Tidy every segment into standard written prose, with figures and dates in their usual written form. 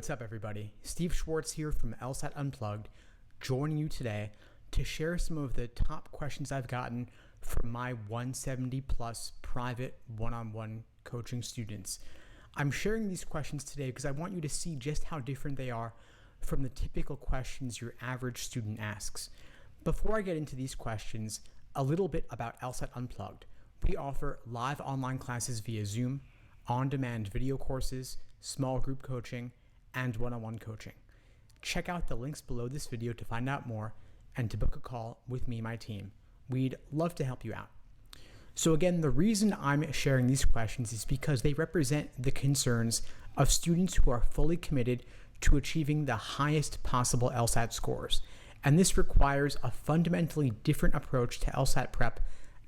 what's up everybody? Steve Schwartz here from LSAT Unplugged, joining you today to share some of the top questions I've gotten from my 170 plus private one-on-one coaching students. I'm sharing these questions today because I want you to see just how different they are from the typical questions your average student asks. Before I get into these questions, a little bit about LSAT Unplugged. We offer live online classes via Zoom, on-demand video courses, small group coaching, and one-on-one coaching. Check out the links below this video to find out more and to book a call with me and my team. We'd love to help you out. So again, the reason I'm sharing these questions is because they represent the concerns of students who are fully committed to achieving the highest possible LSAT scores. And this requires a fundamentally different approach to LSAT prep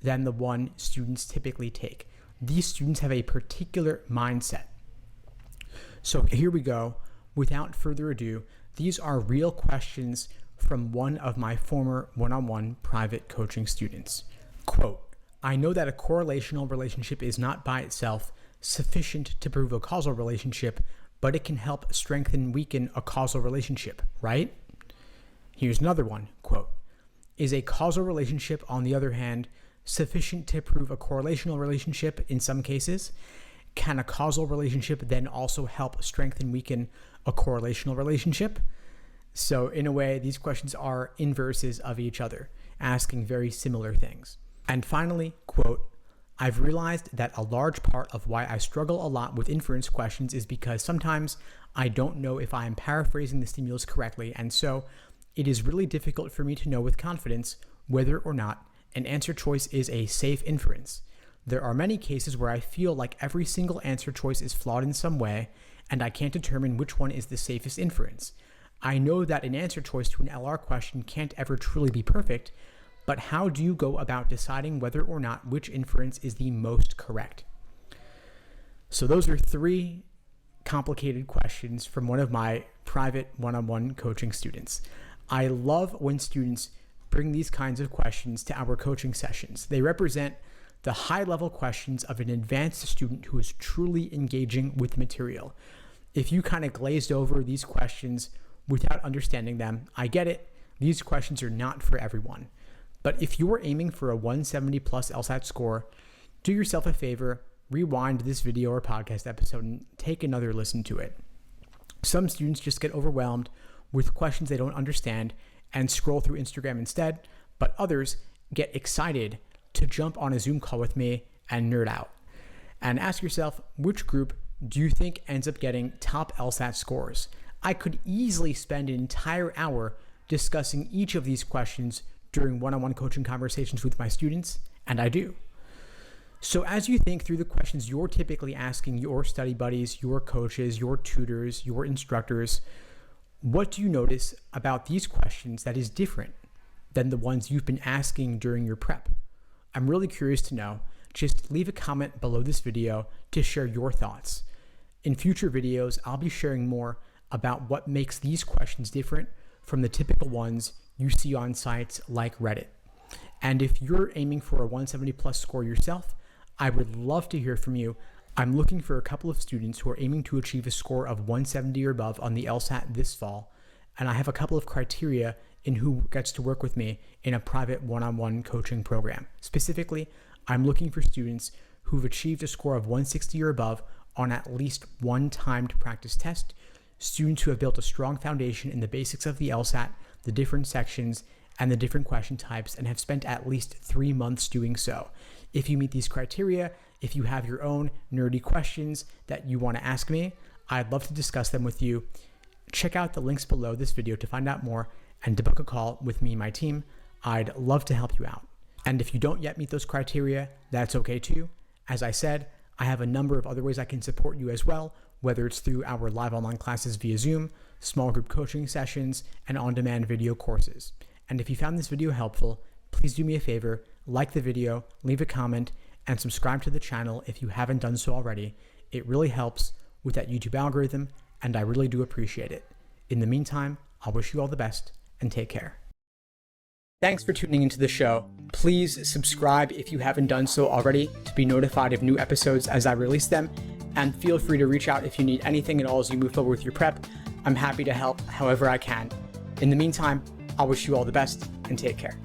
than the one students typically take. These students have a particular mindset. So here we go. Without further ado, these are real questions from one of my former one-on-one private coaching students. Quote, I know that a correlational relationship is not by itself sufficient to prove a causal relationship, but it can help strengthen, weaken a causal relationship, right? Here's another one, quote, is a causal relationship, on the other hand, sufficient to prove a correlational relationship in some cases? Can a causal relationship then also help strengthen, weaken a correlational relationship? So in a way, these questions are inverses of each other, asking very similar things. And finally, quote, I've realized that a large part of why I struggle a lot with inference questions is because sometimes I don't know if I am paraphrasing the stimulus correctly, and so it is really difficult for me to know with confidence whether or not an answer choice is a safe inference. There are many cases where I feel like every single answer choice is flawed in some way, and I can't determine which one is the safest inference. I know that an answer choice to an LR question can't ever truly be perfect, but how do you go about deciding whether or not which inference is the most correct? So those are three complicated questions from one of my private one-on-one coaching students. I love when students bring these kinds of questions to our coaching sessions. They represent the high-level questions of an advanced student who is truly engaging with the material. If you kind of glazed over these questions without understanding them, I get it. These questions are not for everyone. But if you are aiming for a 170 plus LSAT score, do yourself a favor, rewind this video or podcast episode and take another listen to it. Some students just get overwhelmed with questions they don't understand and scroll through Instagram instead, but others get excited to jump on a Zoom call with me and nerd out. And ask yourself, which group do you think ends up getting top LSAT scores? I could easily spend an entire hour discussing each of these questions during one-on-one coaching conversations with my students, and I do. So as you think through the questions you're typically asking your study buddies, your coaches, your tutors, your instructors, what do you notice about these questions that is different than the ones you've been asking during your prep? I'm really curious to know. Just leave a comment below this video to share your thoughts. In future videos, I'll be sharing more about what makes these questions different from the typical ones you see on sites like Reddit. And if you're aiming for a 170 plus score yourself, I would love to hear from you. I'm looking for a couple of students who are aiming to achieve a score of 170 or above on the LSAT this fall, and I have a couple of criteria in who gets to work with me in a private one-on-one coaching program. Specifically, I'm looking for students who've achieved a score of 160 or above on at least one timed practice test, students who have built a strong foundation in the basics of the LSAT, the different sections, and the different question types, and have spent at least 3 months doing so. If you meet these criteria, if you have your own nerdy questions that you want to ask me, I'd love to discuss them with you. Check out the links below this video to find out more and to book a call with me and my team. I'd love to help you out. And if you don't yet meet those criteria, that's okay too. As I said, I have a number of other ways I can support you as well, whether it's through our live online classes via Zoom, small group coaching sessions, and on-demand video courses. And if you found this video helpful, please do me a favor, like the video, leave a comment, and subscribe to the channel if you haven't done so already. It really helps with that YouTube algorithm, and I really do appreciate it. In the meantime, I'll wish you all the best and take care. Thanks for tuning into the show. Please subscribe if you haven't done so already to be notified of new episodes as I release them. and feel free to reach out if you need anything at all as you move forward with your prep. I'm happy to help however I can. In the meantime, I'll wish you all the best and take care.